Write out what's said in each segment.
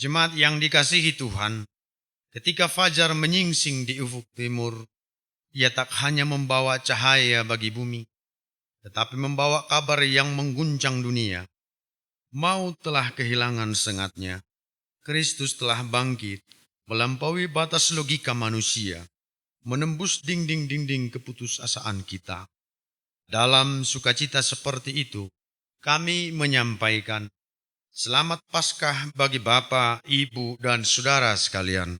Jemaat yang dikasihi Tuhan, ketika fajar menyingsing di ufuk timur, ia tak hanya membawa cahaya bagi bumi, tetapi membawa kabar yang mengguncang dunia. Maut telah kehilangan sengatnya, Kristus telah bangkit, melampaui batas logika manusia, menembus dinding-dinding keputusasaan kita. Dalam sukacita seperti itu, kami menyampaikan Selamat Paskah bagi Bapa, Ibu, dan saudara sekalian.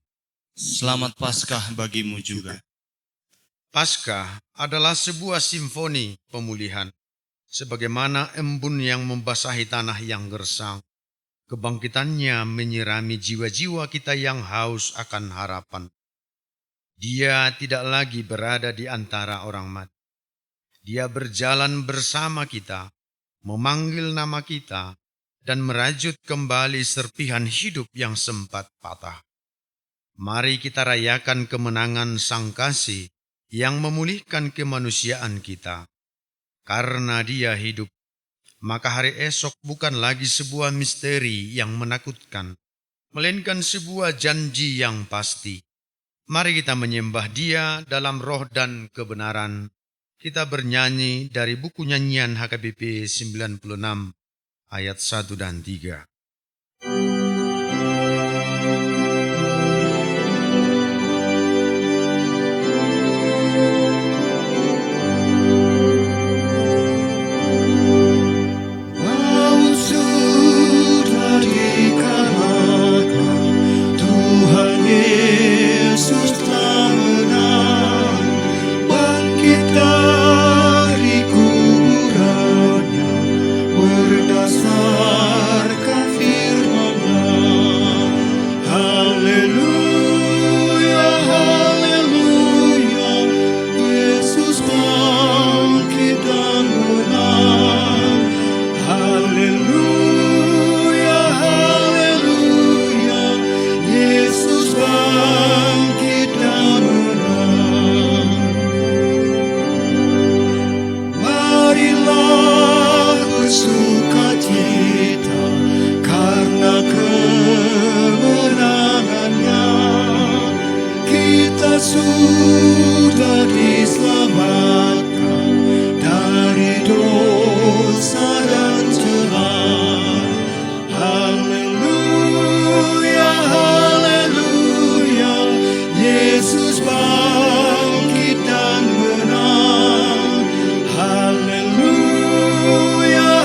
Selamat Paskah bagimu juga. Paskah adalah sebuah simfoni pemulihan, sebagaimana embun yang membasahi tanah yang gersang. Kebangkitannya menyirami jiwa-jiwa kita yang haus akan harapan. Dia tidak lagi berada di antara orang mati. Dia berjalan bersama kita, memanggil nama kita, dan merajut kembali serpihan hidup yang sempat patah. Mari kita rayakan kemenangan Sang Kasih yang memulihkan kemanusiaan kita. Karena Dia hidup, maka hari esok bukan lagi sebuah misteri yang menakutkan, melainkan sebuah janji yang pasti. Mari kita menyembah Dia dalam roh dan kebenaran. Kita bernyanyi dari buku nyanyian HKBP 96 ayat 1 dan 3. Maut sudah dikalahkan, Tuhan Yesus telah menang, bangkit dari kuburannya, berdasarkan firman-Nya. Haleluya, haleluya, Yesus bangkit dan menang. Haleluya, haleluya, Yesus bangkit dan menang. Marilah bersukacita karena kemenangannya. Kita sudah diselamatkan dari dosa dan celah. Haleluya, haleluya, Yesus bangkit dan menang. Haleluya,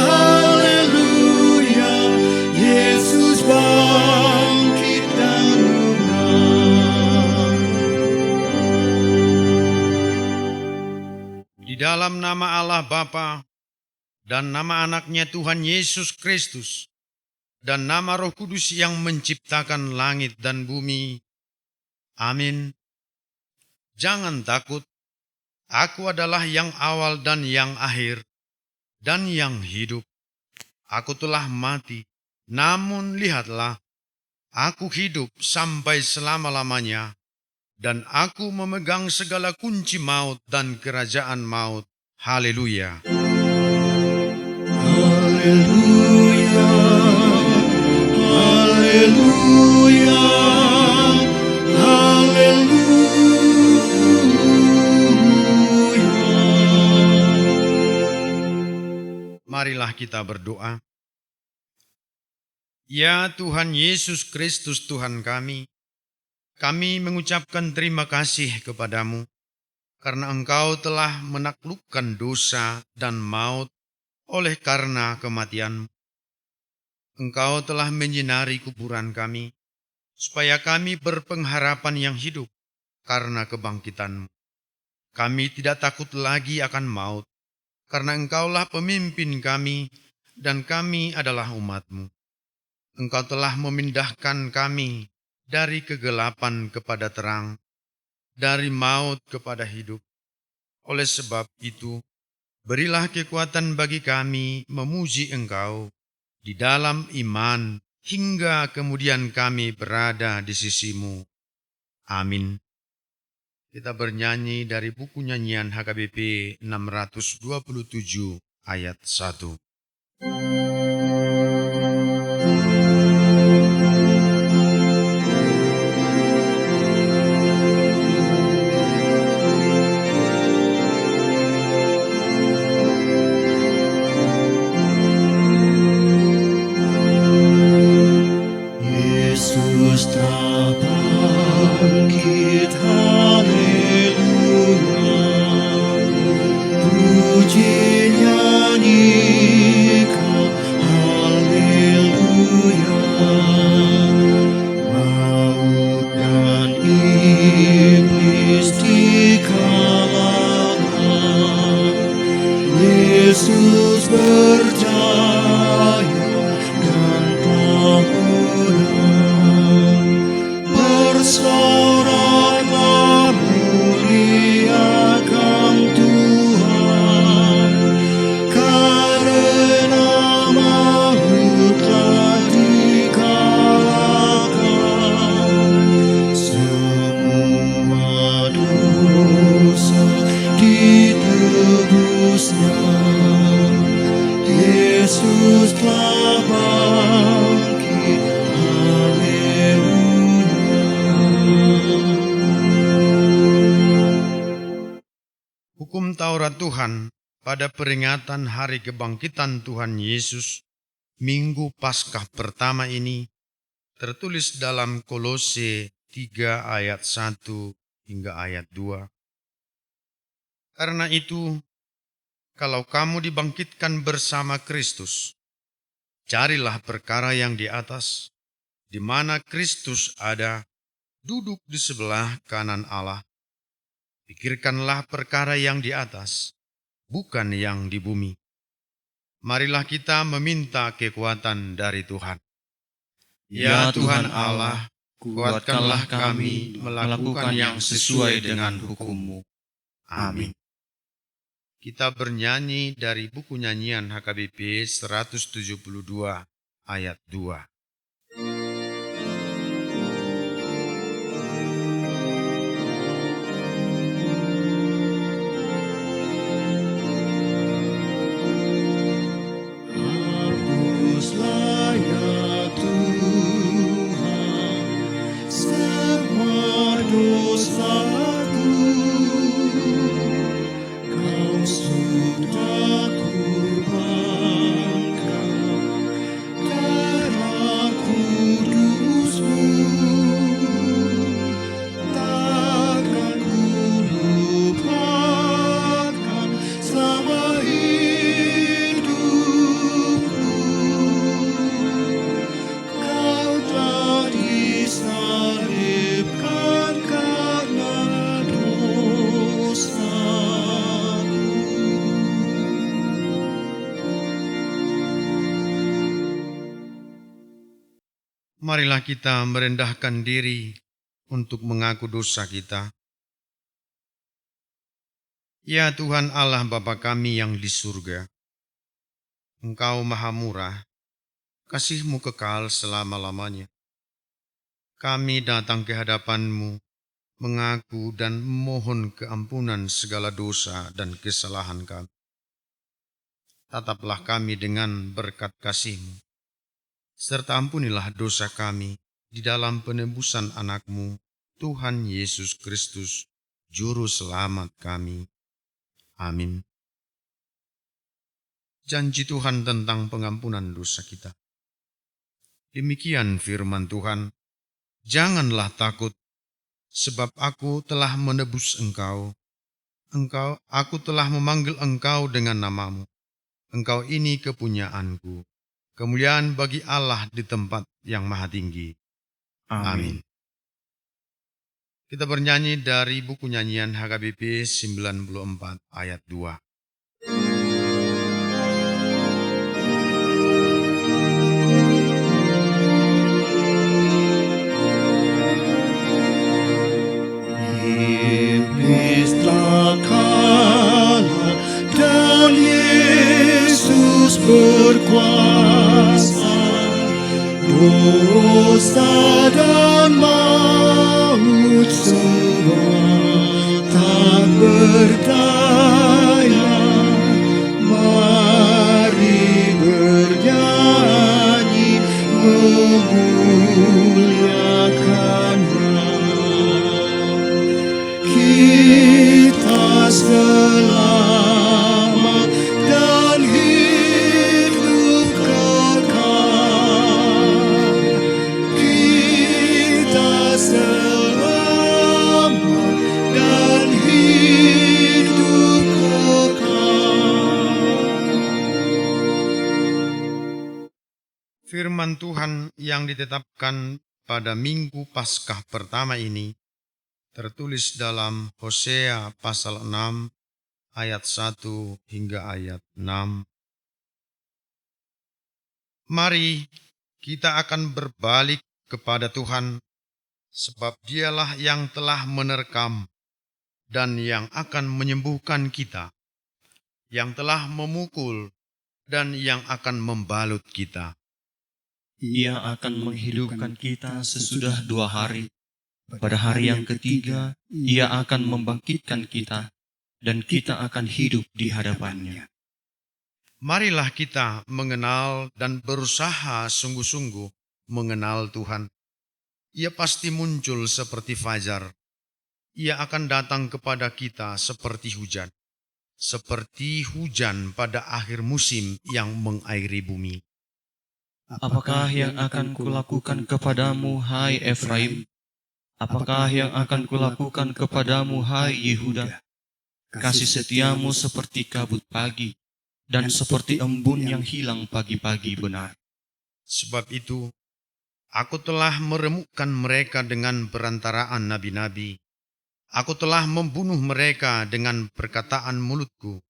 haleluya, Yesus bangkit dan menang. Di dalam nama Allah Bapa dan nama anaknya Tuhan Yesus Kristus dan nama Roh Kudus yang menciptakan langit dan bumi. Amin. Jangan takut, aku adalah yang awal dan yang akhir dan yang hidup. Aku telah mati, namun lihatlah, aku hidup sampai selama-lamanya, dan aku memegang segala kunci maut dan kerajaan maut. Haleluya. Haleluya, haleluya, haleluya. Marilah kita berdoa. Ya Tuhan Yesus Kristus Tuhan kami mengucapkan terima kasih kepadamu karena Engkau telah menaklukkan dosa dan maut oleh karena kematian. Engkau telah menyinari kuburan kami, supaya kami berpengharapan yang hidup karena kebangkitan-Mu. Kami tidak takut lagi akan maut, karena Engkaulah pemimpin kami, dan kami adalah umat-Mu. Engkau telah memindahkan kami dari kegelapan kepada terang, dari maut kepada hidup. Oleh sebab itu, berilah kekuatan bagi kami memuji Engkau di dalam iman, hingga kemudian kami berada di sisi-Mu. Amin. Kita bernyanyi dari buku nyanyian HKBP 627 ayat 1. Taurat Tuhan pada peringatan hari kebangkitan Tuhan Yesus, Minggu Paskah pertama ini, tertulis dalam Kolose 3 ayat 1 hingga ayat 2. Karena itu, kalau kamu dibangkitkan bersama Kristus, carilah perkara yang di atas, di mana Kristus ada, duduk di sebelah kanan Allah. Pikirkanlah perkara yang di atas, bukan yang di bumi. Marilah kita meminta kekuatan dari Tuhan. Ya Tuhan Allah, kuatkanlah kami melakukan yang sesuai dengan hukum-Mu. Amin. Kita bernyanyi dari buku nyanyian HKBP 172 ayat 2. Hapuslah ya Tuhan semua dosaku, Kau sudah kurbankan darah kudus-Mu, takkan ku lupakan selama hidupku. Kau telah disalibkan karena dosaku. Marilah kita merendahkan diri untuk mengaku dosa kita. Ya Tuhan Allah Bapa kami yang di surga, Engkau maha murah, kasih-Mu kekal selama-lamanya. Kami datang ke hadapan-Mu, mengaku dan memohon keampunan segala dosa dan kesalahan kami. Tataplah kami dengan berkat kasih-Mu, serta ampunilah dosa kami di dalam penebusan anak-Mu, Tuhan Yesus Kristus, Juru Selamat kami. Amin. Janji Tuhan tentang pengampunan dosa kita. Demikian firman Tuhan, janganlah takut, sebab aku telah menebus engkau. Aku telah memanggil engkau dengan namamu. Engkau ini kepunyaanku. Kemuliaan bagi Allah di tempat yang maha tinggi. Amin. Kita bernyanyi dari buku nyanyian HKBP 94 ayat 2. Iblislah kalah dan Yesus berkuasa. Dosa dan maut semua tak berdaya. Mari bernyanyi memuliakan-Nya. Kita selamat dan hidup kekal. Kita selamat dan hidup kekal. Firman Tuhan yang ditetapkan pada Minggu Paskah pertama ini tertulis dalam Hosea pasal 6 ayat 1 hingga ayat 6. Mari kita akan berbalik kepada Tuhan, sebab Dialah yang telah menerkam dan yang akan menyembuhkan kita, yang telah memukul dan yang akan membalut kita. Ia akan menghidupkan kita sesudah 2 hari. Pada hari yang ketiga, Ia akan membangkitkan kita, dan kita akan hidup di hadapan-Nya. Marilah kita mengenal dan berusaha sungguh-sungguh mengenal Tuhan. Ia pasti muncul seperti fajar. Ia akan datang kepada kita seperti hujan. seperti hujan pada akhir musim yang mengairi bumi. Apakah yang akan kulakukan kepadamu, hai Efraim? Apakah yang akan kulakukan kepadamu, hai Yehuda? Kasih setiamu seperti kabut pagi, dan seperti embun yang hilang pagi-pagi benar. Sebab itu, aku telah meremukkan mereka dengan perantaraan nabi-nabi. Aku telah membunuh mereka dengan perkataan mulutku,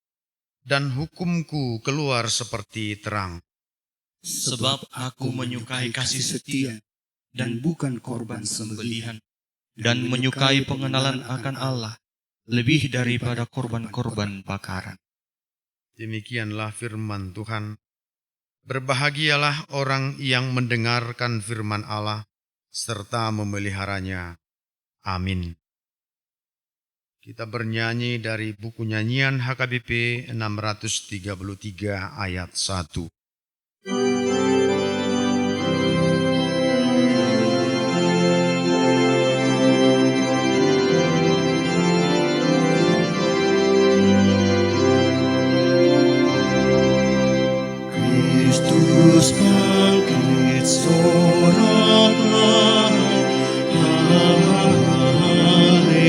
dan hukumku keluar seperti terang. Sebab aku menyukai kasih setia, dan bukan korban sembelihan, dan menyukai pengenalan akan Allah, lebih daripada korban-korban bakaran. Demikianlah firman Tuhan. Berbahagialah orang yang mendengarkan firman Allah, serta memeliharanya. Amin. Kita bernyanyi dari buku nyanyian HKBP 633 ayat 1. Kristus bangkit soraklah,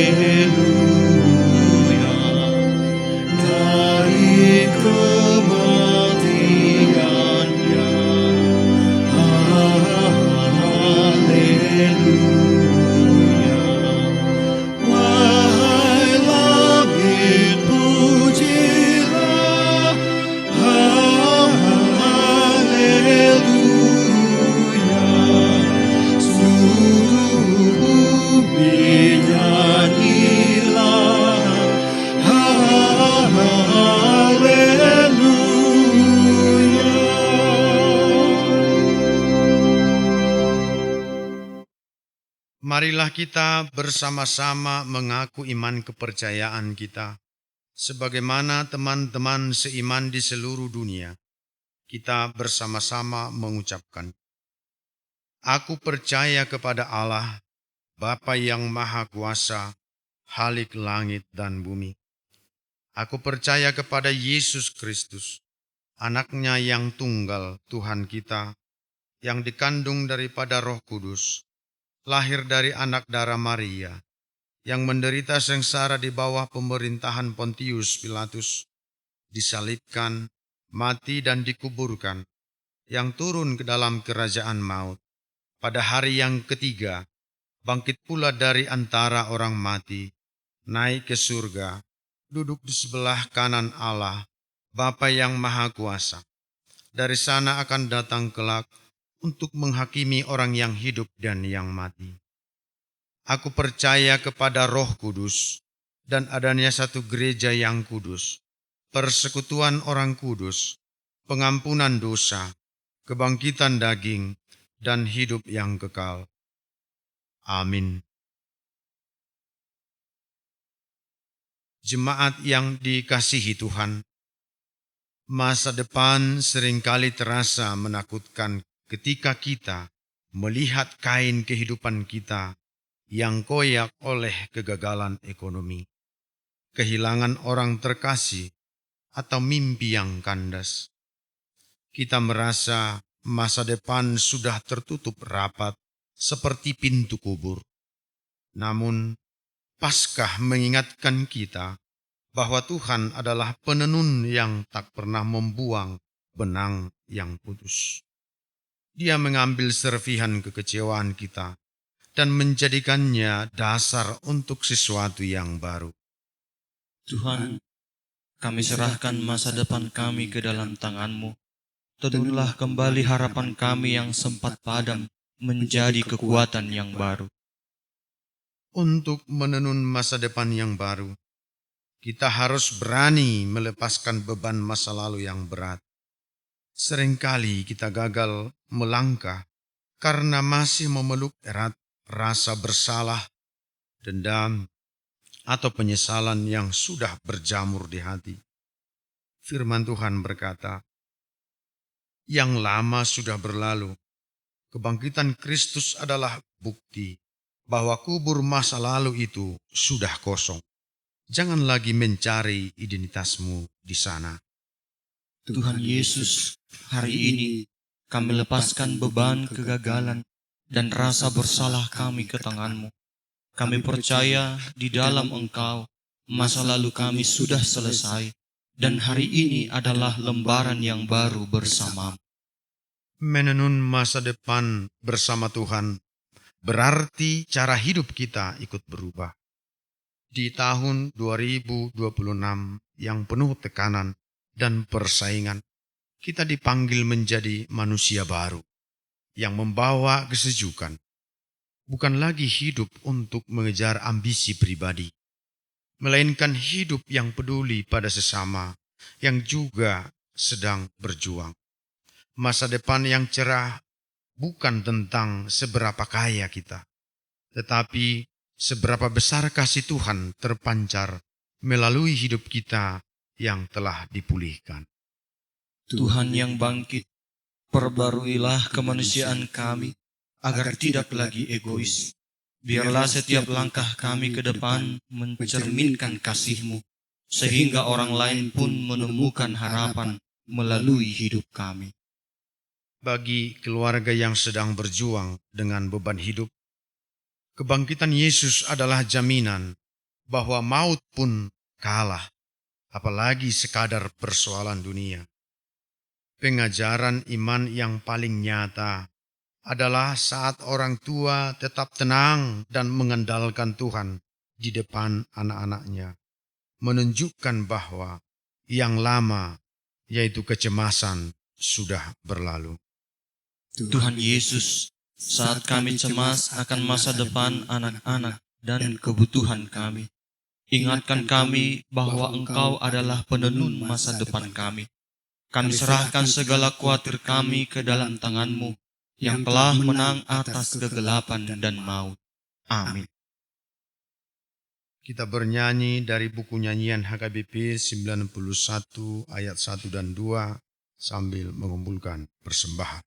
haleluya, dari kematiannya, haleluya. Wahai langit pujilah, haleluya, seluruh bumi nyanyilah, haleluya. Marilah kita bersama-sama mengaku iman kepercayaan kita, sebagaimana teman-teman seiman di seluruh dunia. Kita bersama-sama mengucapkan, Aku percaya kepada Allah, Bapa yang Maha Kuasa, Khalik langit dan bumi. Aku percaya kepada Yesus Kristus, Anak-Nya yang tunggal, Tuhan kita, yang dikandung daripada Roh Kudus, lahir dari anak darah Maria, yang menderita sengsara di bawah pemerintahan Pontius Pilatus, disalibkan, mati dan dikuburkan, yang turun ke dalam kerajaan maut. Pada hari yang ketiga, bangkit pula dari antara orang mati, naik ke surga, duduk di sebelah kanan Allah, Bapa yang Maha Kuasa. Dari sana akan datang kelak untuk menghakimi orang yang hidup dan yang mati. Aku percaya kepada Roh Kudus dan adanya satu gereja yang kudus, persekutuan orang kudus, pengampunan dosa, kebangkitan daging, dan hidup yang kekal. Amin. Jemaat yang dikasihi Tuhan, masa depan seringkali terasa menakutkan ketika kita melihat kain kehidupan kita yang koyak oleh kegagalan ekonomi, kehilangan orang terkasih, atau mimpi yang kandas. Kita merasa masa depan sudah tertutup rapat seperti pintu kubur. Namun, Paskah mengingatkan kita bahwa Tuhan adalah penenun yang tak pernah membuang benang yang putus. Dia mengambil serpihan kekecewaan kita dan menjadikannya dasar untuk sesuatu yang baru. Tuhan, kami serahkan masa depan kami ke dalam tangan-Mu. Tenunlah kembali harapan kami yang sempat padam menjadi kekuatan yang baru. Untuk menenun masa depan yang baru, kita harus berani melepaskan beban masa lalu yang berat. Seringkali kita gagal melangkah karena masih memeluk erat rasa bersalah, dendam, atau penyesalan yang sudah berjamur di hati. Firman Tuhan berkata, yang lama sudah berlalu, kebangkitan Kristus adalah bukti bahwa kubur masa lalu itu sudah kosong. Jangan lagi mencari identitasmu di sana. Tuhan Yesus, hari ini kami lepaskan beban kegagalan dan rasa bersalah kami ke tangan-Mu. Kami percaya di dalam Engkau, masa lalu kami sudah selesai, dan hari ini adalah lembaran yang baru bersama-Mu. Menenun masa depan bersama Tuhan berarti cara hidup kita ikut berubah. Di tahun 2026 yang penuh tekanan dan persaingan, kita dipanggil menjadi manusia baru yang membawa kesejukan. Bukan lagi hidup untuk mengejar ambisi pribadi, melainkan hidup yang peduli pada sesama, yang juga sedang berjuang. Masa depan yang cerah bukan tentang seberapa kaya kita, tetapi seberapa besar kasih Tuhan terpancar melalui hidup kita yang telah dipulihkan. Tuhan yang bangkit, perbaruilah kemanusiaan kami agar tidak lagi egois. Biarlah setiap langkah kami ke depan mencerminkan kasih-Mu, sehingga orang lain pun menemukan harapan melalui hidup kami. Bagi keluarga yang sedang berjuang dengan beban hidup, kebangkitan Yesus adalah jaminan bahwa maut pun kalah, apalagi sekadar persoalan dunia. Pengajaran iman yang paling nyata adalah saat orang tua tetap tenang dan mengandalkan Tuhan di depan anak-anaknya, menunjukkan bahwa yang lama, yaitu kecemasan, sudah berlalu. Tuhan Yesus, saat kami cemas akan masa depan anak-anak dan kebutuhan kami, ingatkan kami bahwa Engkau adalah penenun masa depan kami. Kami serahkan segala khawatir kami ke dalam tangan-Mu, yang telah menang atas kegelapan dan maut. Amin. Kita bernyanyi dari buku nyanyian HKBP 91 ayat 1 dan 2 sambil mengumpulkan persembahan.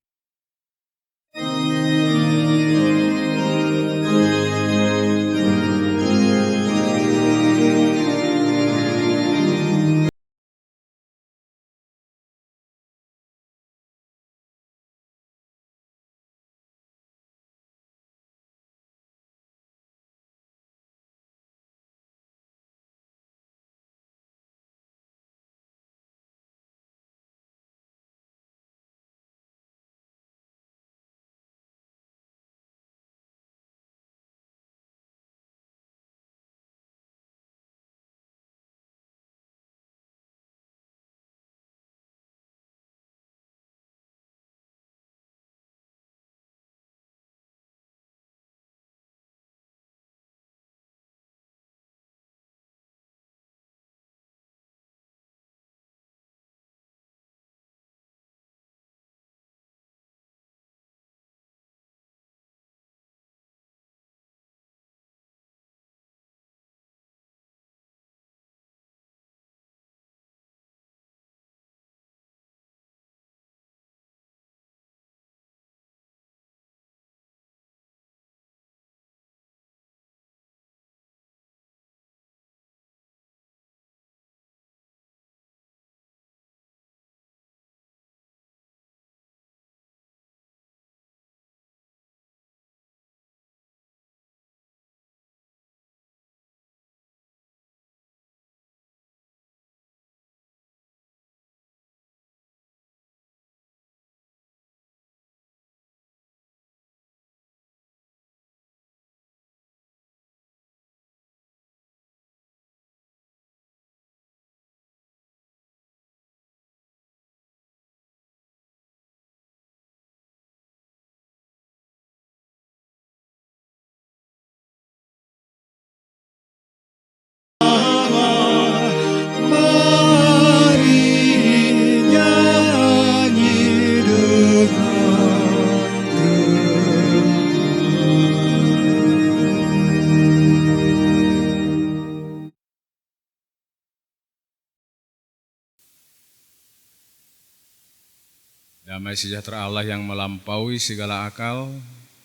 Damai sejahtera Allah yang melampaui segala akal,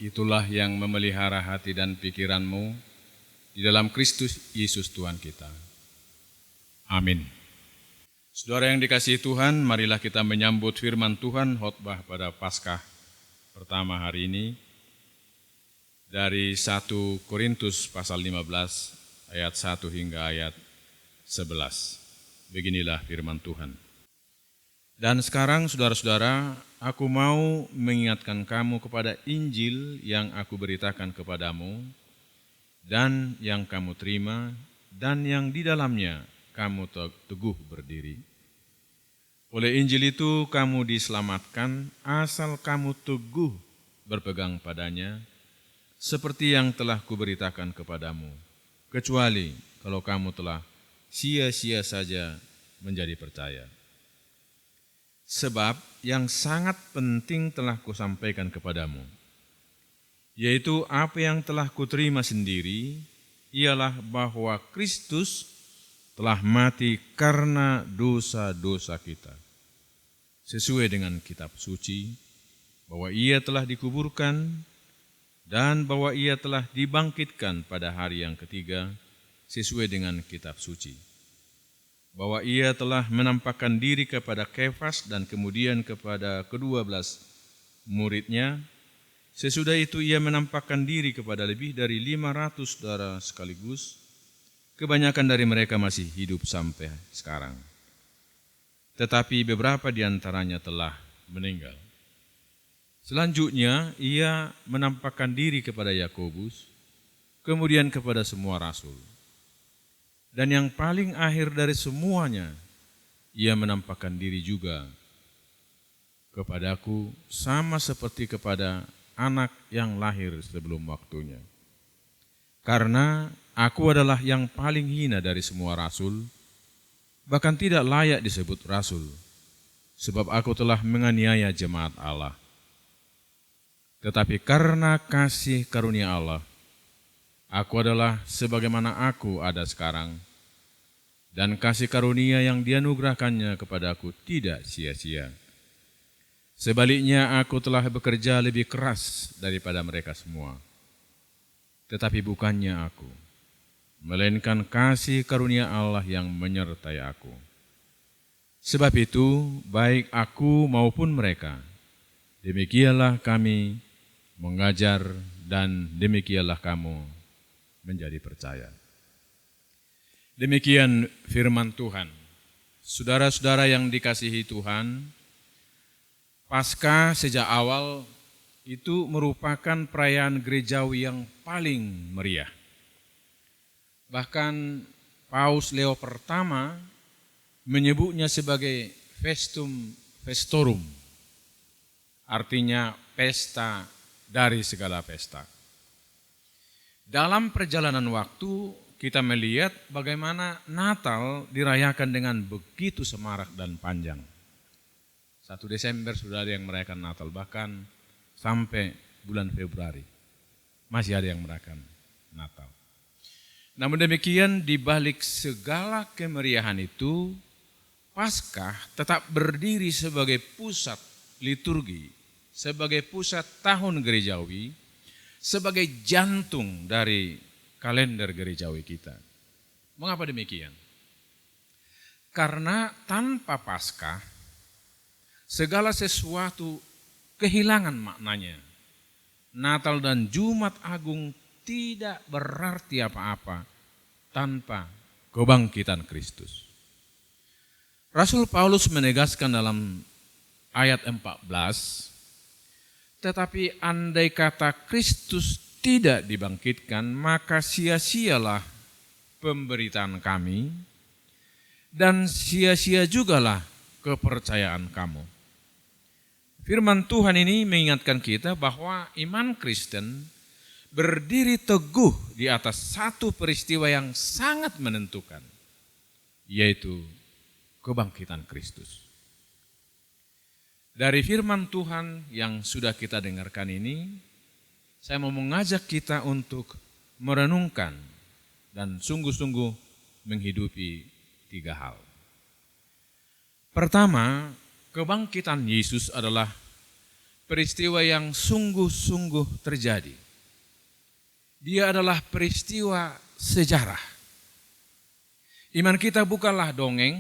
itulah yang memelihara hati dan pikiranmu di dalam Kristus Yesus Tuhan kita. Amin. Saudara yang dikasihi Tuhan, marilah kita menyambut firman Tuhan khotbah pada Paskah pertama hari ini dari 1 Korintus pasal 15 ayat 1 hingga ayat 11. Beginilah firman Tuhan. Dan sekarang saudara-saudara, aku mau mengingatkan kamu kepada Injil yang aku beritakan kepadamu dan yang kamu terima dan yang di dalamnya kamu teguh berdiri. Oleh Injil itu kamu diselamatkan asal kamu teguh berpegang padanya, seperti yang telah kuberitakan kepadamu, kecuali kalau kamu telah sia-sia saja menjadi percaya. Sebab yang sangat penting telah kusampaikan kepadamu, yaitu apa yang telah kuterima sendiri, ialah bahwa Kristus telah mati karena dosa-dosa kita, sesuai dengan kitab suci, bahwa ia telah dikuburkan, dan bahwa ia telah dibangkitkan pada hari yang ketiga, sesuai dengan kitab suci. Bahwa ia telah menampakkan diri kepada Kefas dan kemudian kepada ke-12 muridnya. Sesudah itu ia menampakkan diri kepada lebih dari 500 saudara sekaligus. Kebanyakan dari mereka masih hidup sampai sekarang. Tetapi beberapa di antaranya telah meninggal. Selanjutnya ia menampakkan diri kepada Yakobus, kemudian kepada semua rasul. Dan yang paling akhir dari semuanya, ia menampakkan diri juga kepadaku sama seperti kepada anak yang lahir sebelum waktunya. Karena aku adalah yang paling hina dari semua rasul, bahkan tidak layak disebut rasul, sebab aku telah menganiaya jemaat Allah. Tetapi karena kasih karunia Allah, aku adalah sebagaimana aku ada sekarang, dan kasih karunia yang dianugerahkannya kepadaku tidak sia-sia. Sebaliknya aku telah bekerja lebih keras daripada mereka semua. Tetapi bukannya aku, melainkan kasih karunia Allah yang menyertai aku. Sebab itu, baik aku maupun mereka, demikianlah kami mengajar dan demikianlah kamu menjadi percaya. Demikian firman Tuhan. Saudara-saudara yang dikasihi Tuhan, Paskah sejak awal itu merupakan perayaan gerejawi yang paling meriah. Bahkan Paus Leo pertama menyebutnya sebagai Festum Festorum, artinya pesta dari segala pesta. Dalam perjalanan waktu kita melihat bagaimana Natal dirayakan dengan begitu semarak dan panjang. 1 Desember sudah ada yang merayakan Natal, bahkan sampai bulan Februari masih ada yang merayakan Natal. Namun demikian, di balik segala kemeriahan itu, Paskah tetap berdiri sebagai pusat liturgi, sebagai pusat tahun gerejawi, sebagai jantung dari kalender gerejawi kita. Mengapa demikian? Karena tanpa Paskah, segala sesuatu kehilangan maknanya. Natal dan Jumat Agung tidak berarti apa-apa tanpa kebangkitan Kristus. Rasul Paulus menegaskan dalam ayat 14, tetapi andai kata Kristus tidak dibangkitkan, maka sia-sialah pemberitaan kami dan sia-sia jugalah kepercayaan kamu. Firman Tuhan ini mengingatkan kita bahwa iman Kristen berdiri teguh di atas satu peristiwa yang sangat menentukan, yaitu kebangkitan Kristus. Dari firman Tuhan yang sudah kita dengarkan ini, saya mau mengajak kita untuk merenungkan dan sungguh-sungguh menghidupi 3 hal. Pertama, kebangkitan Yesus adalah peristiwa yang sungguh-sungguh terjadi. Dia adalah peristiwa sejarah Iman kita bukanlah dongeng,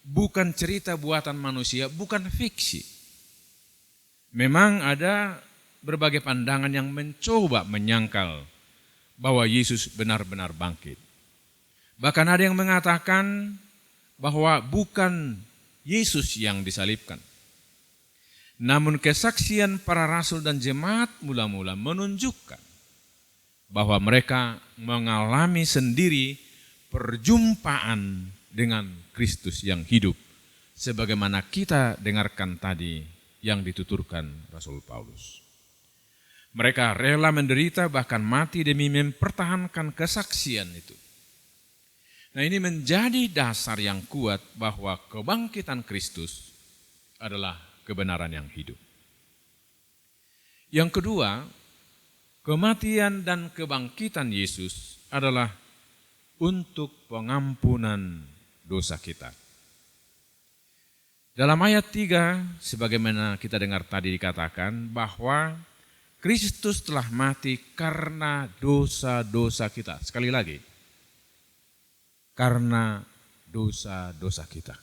bukan cerita buatan manusia, bukan fiksi. Memang ada berbagai pandangan yang mencoba menyangkal bahwa Yesus benar-benar bangkit. Bahkan ada yang mengatakan bahwa bukan Yesus yang disalibkan. Namun kesaksian para rasul dan jemaat mula-mula menunjukkan bahwa mereka mengalami sendiri perjumpaan dengan Kristus yang hidup, sebagaimana kita dengarkan tadi yang dituturkan Rasul Paulus. Mereka rela menderita bahkan mati demi mempertahankan kesaksian itu. Nah, ini menjadi dasar yang kuat bahwa kebangkitan Kristus adalah kebenaran yang hidup. Yang kedua, kematian dan kebangkitan Yesus adalah untuk pengampunan dosa kita. Dalam ayat 3, sebagaimana kita dengar tadi dikatakan bahwa Kristus telah mati karena dosa-dosa kita. Sekali lagi, karena dosa-dosa kita.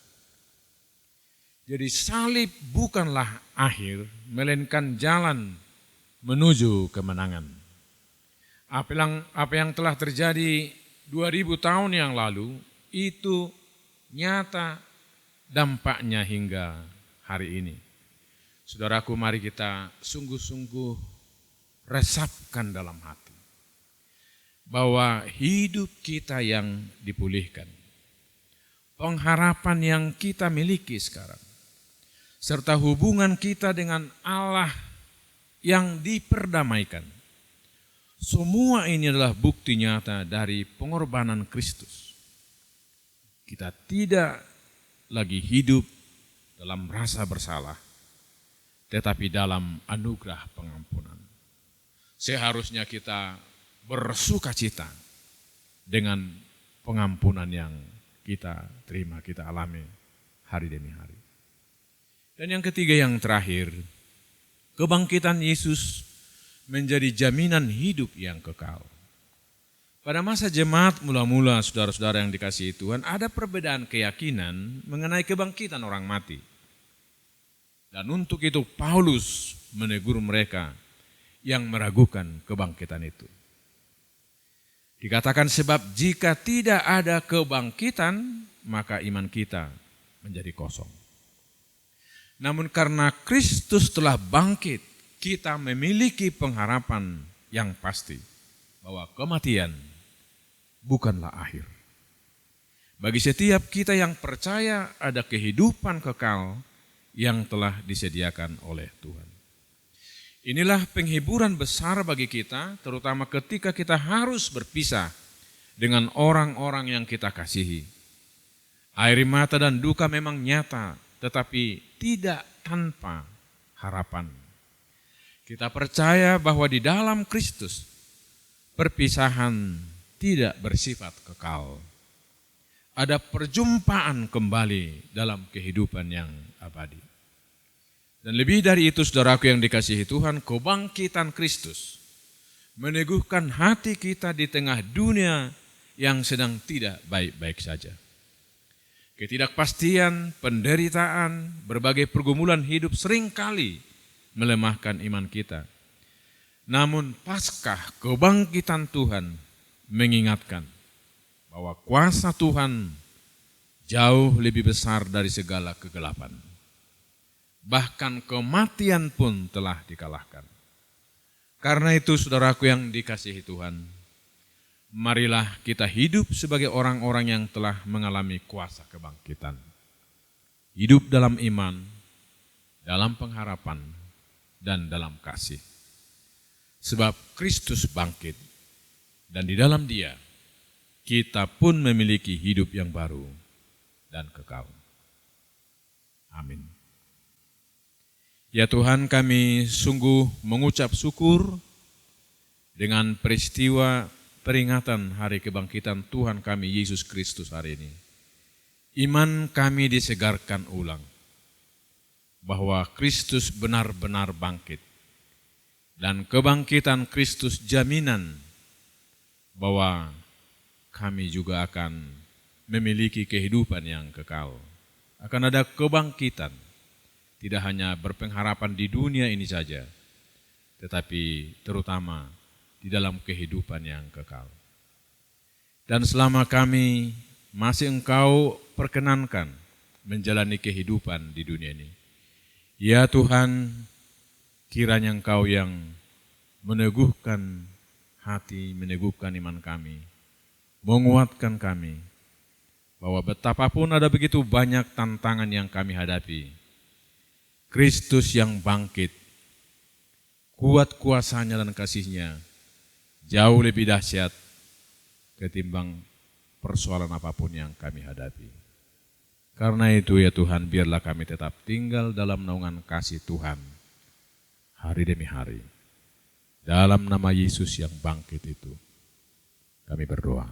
Jadi salib bukanlah akhir, melainkan jalan menuju kemenangan. Apa yang telah terjadi 2000 tahun yang lalu itu nyata dampaknya hingga hari ini. Saudaraku, mari kita sungguh-sungguh resapkan dalam hati bahwa hidup kita yang dipulihkan, pengharapan yang kita miliki sekarang, serta hubungan kita dengan Allah yang diperdamaikan. Semua ini adalah bukti nyata dari pengorbanan Kristus. Kita tidak lagi hidup dalam rasa bersalah, tetapi dalam anugerah pengampunan. Seharusnya kita bersukacita dengan pengampunan yang kita terima, kita alami hari demi hari. Dan yang ketiga, yang terakhir, kebangkitan Yesus menjadi jaminan hidup yang kekal. Pada masa jemaat mula-mula, saudara-saudara yang dikasihi Tuhan, ada perbedaan keyakinan mengenai kebangkitan orang mati. Dan untuk itu Paulus menegur mereka yang meragukan kebangkitan itu. Dikatakan sebab jika tidak ada kebangkitan, maka iman kita menjadi kosong. Namun karena Kristus telah bangkit, kita memiliki pengharapan yang pasti bahwa kematian bukanlah akhir. Bagi setiap kita yang percaya ada kehidupan kekal yang telah disediakan oleh Tuhan. Inilah penghiburan besar bagi kita, terutama ketika kita harus berpisah dengan orang-orang yang kita kasihi. Air mata dan duka memang nyata, tetapi tidak tanpa harapan. Kita percaya bahwa di dalam Kristus, perpisahan tidak bersifat kekal. Ada perjumpaan kembali dalam kehidupan yang abadi. Dan lebih dari itu, saudaraku yang dikasihi Tuhan, kebangkitan Kristus meneguhkan hati kita di tengah dunia yang sedang tidak baik-baik saja. Ketidakpastian, penderitaan, berbagai pergumulan hidup seringkali melemahkan iman kita. Namun Paskah kebangkitan Tuhan mengingatkan bahwa kuasa Tuhan jauh lebih besar dari segala kegelapan. Bahkan kematian pun telah dikalahkan. Karena itu saudaraku yang dikasihi Tuhan, marilah kita hidup sebagai orang-orang yang telah mengalami kuasa kebangkitan. Hidup dalam iman, dalam pengharapan, dan dalam kasih. Sebab Kristus bangkit, dan di dalam Dia kita pun memiliki hidup yang baru dan kekal. Amin. Ya Tuhan, kami sungguh mengucap syukur dengan peristiwa peringatan hari kebangkitan Tuhan kami Yesus Kristus hari ini. Iman kami disegarkan ulang bahwa Kristus benar-benar bangkit. Dan kebangkitan Kristus jaminan bahwa kami juga akan memiliki kehidupan yang kekal. Akan ada kebangkitan, tidak hanya berpengharapan di dunia ini saja, tetapi terutama di dalam kehidupan yang kekal. Dan selama kami masih Engkau perkenankan menjalani kehidupan di dunia ini, ya Tuhan, kiranya Engkau yang meneguhkan hati, meneguhkan iman kami, menguatkan kami, bahwa betapapun ada begitu banyak tantangan yang kami hadapi, Kristus yang bangkit, kuat kuasanya dan kasihnya, jauh lebih dahsyat ketimbang persoalan apapun yang kami hadapi. Karena itu ya Tuhan, biarlah kami tetap tinggal dalam naungan kasih Tuhan hari demi hari. Dalam nama Yesus yang bangkit itu, kami berdoa.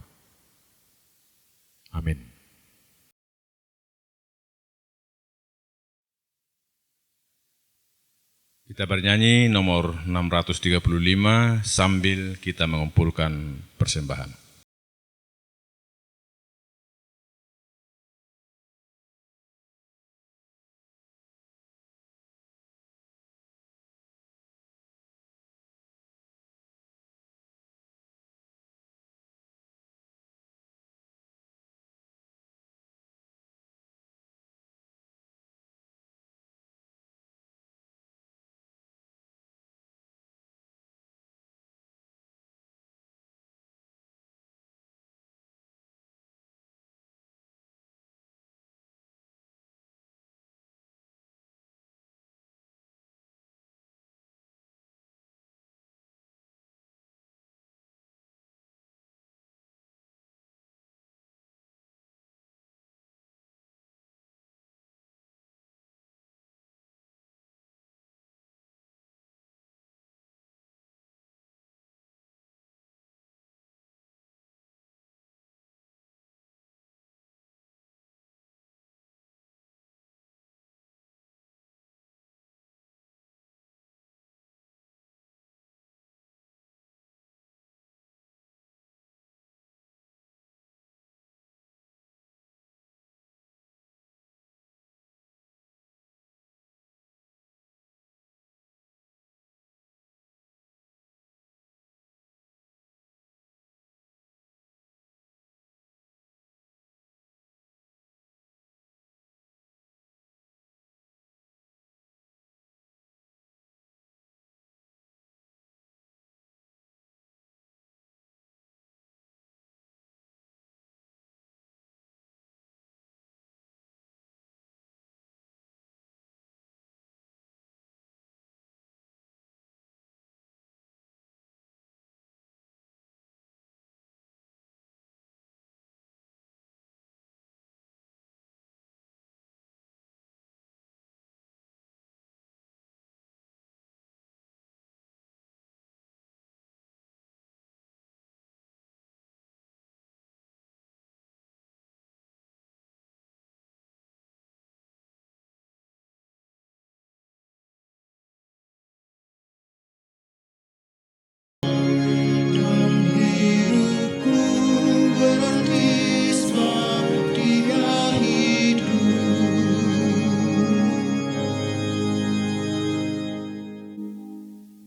Amin. Kita bernyanyi nomor 635 sambil kita mengumpulkan persembahan.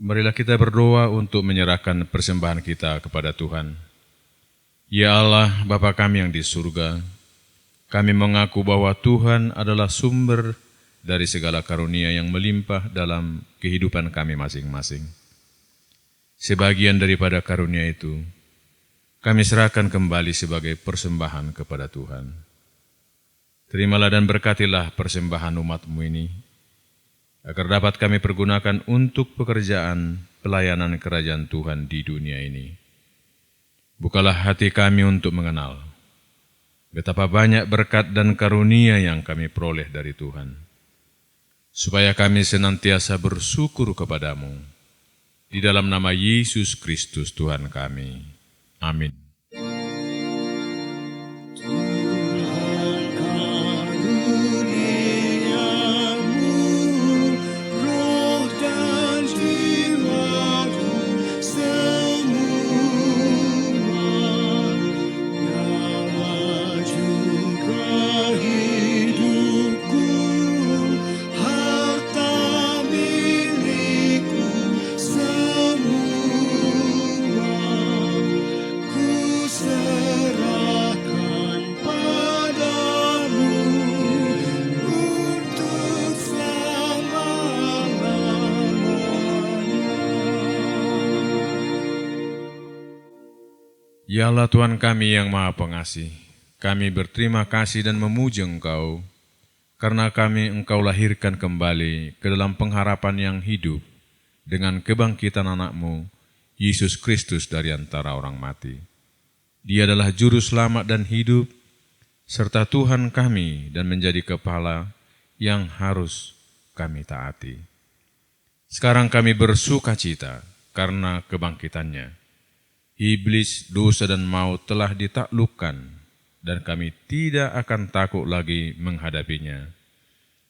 Marilah kita berdoa untuk menyerahkan persembahan kita kepada Tuhan. Ya Allah, Bapa kami yang di surga, kami mengaku bahwa Tuhan adalah sumber dari segala karunia yang melimpah dalam kehidupan kami masing-masing. Sebagian daripada karunia itu, kami serahkan kembali sebagai persembahan kepada Tuhan. Terimalah dan berkatilah persembahan umat-Mu ini, agar dapat kami pergunakan untuk pekerjaan pelayanan kerajaan Tuhan di dunia ini. Bukalah hati kami untuk mengenal betapa banyak berkat dan karunia yang kami peroleh dari Tuhan, supaya kami senantiasa bersyukur kepadamu. Di dalam nama Yesus Kristus Tuhan kami. Amin. Semua nyawa Ya Allah Tuhan kami yang Maha Pengasih, kami berterima kasih dan memuji Engkau, karena kami Engkau lahirkan kembali ke dalam pengharapan yang hidup dengan kebangkitan anak-Mu, Yesus Kristus dari antara orang mati. Dia adalah Juru Selamat dan hidup, serta Tuhan kami dan menjadi kepala yang harus kami taati. Sekarang kami bersuka cita karena kebangkitannya. Iblis, dosa dan maut telah ditaklukkan, dan kami tidak akan takut lagi menghadapinya,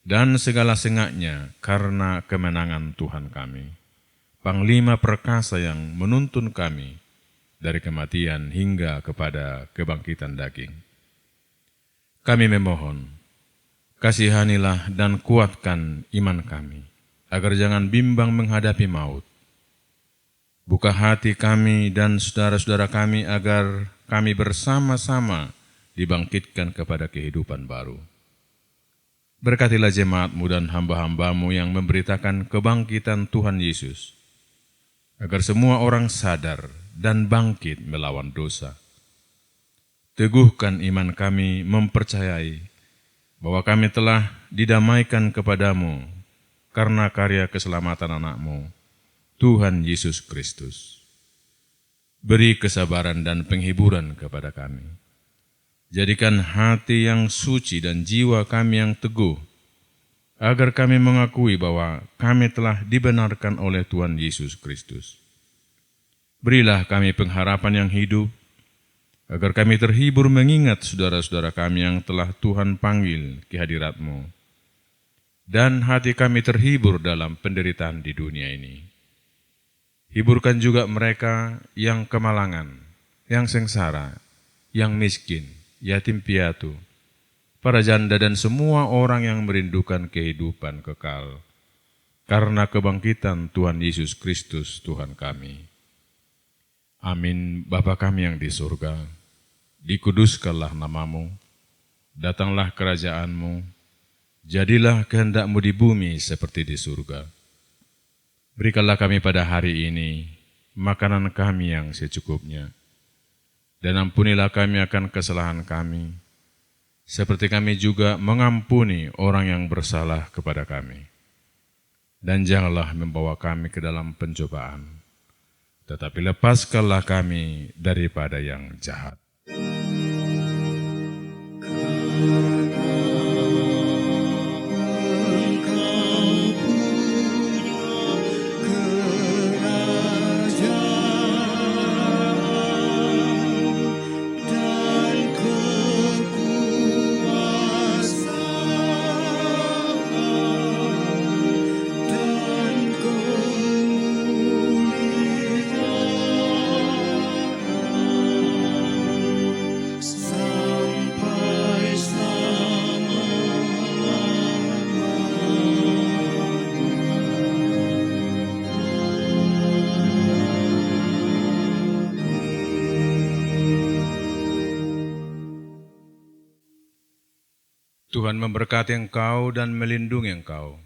dan segala sengaknya karena kemenangan Tuhan kami, Panglima perkasa yang menuntun kami dari kematian hingga kepada kebangkitan daging. Kami memohon, kasihanilah dan kuatkan iman kami, agar jangan bimbang menghadapi maut. Buka hati kami dan saudara-saudara kami agar kami bersama-sama dibangkitkan kepada kehidupan baru. Berkatilah jemaat-Mu dan hamba-hamba-Mu yang memberitakan kebangkitan Tuhan Yesus, agar semua orang sadar dan bangkit melawan dosa. Teguhkan iman kami mempercayai bahwa kami telah didamaikan kepadamu karena karya keselamatan anak-Mu, Tuhan Yesus Kristus. Beri kesabaran dan penghiburan kepada kami. Jadikan hati yang suci dan jiwa kami yang teguh, agar kami mengakui bahwa kami telah dibenarkan oleh Tuhan Yesus Kristus. Berilah kami pengharapan yang hidup, agar kami terhibur mengingat saudara-saudara kami yang telah Tuhan panggil ke hadirat-Mu, dan hati kami terhibur dalam penderitaan di dunia ini. Hiburkan juga mereka yang kemalangan, yang sengsara, yang miskin, yatim piatu, para janda dan semua orang yang merindukan kehidupan kekal, karena kebangkitan Tuhan Yesus Kristus Tuhan kami. Amin. Bapa kami yang di surga, dikuduskanlah nama-Mu, datanglah kerajaan-Mu, jadilah kehendak-Mu di bumi seperti di surga. Berikanlah kami pada hari ini makanan kami yang secukupnya, dan ampunilah kami akan kesalahan kami, seperti kami juga mengampuni orang yang bersalah kepada kami. Dan janganlah membawa kami ke dalam pencobaan, tetapi lepaskanlah kami daripada yang jahat. Tuhan memberkati engkau dan melindungi engkau.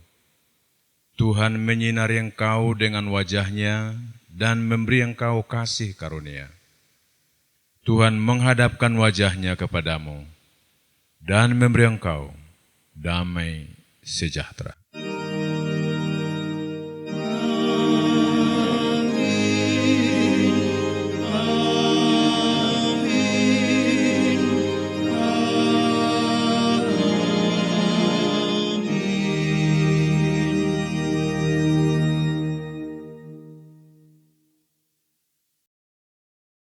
Tuhan menyinari engkau dengan wajah-Nya dan memberi engkau kasih karunia. Tuhan menghadapkan wajah-Nya kepadamu dan memberi engkau damai sejahtera.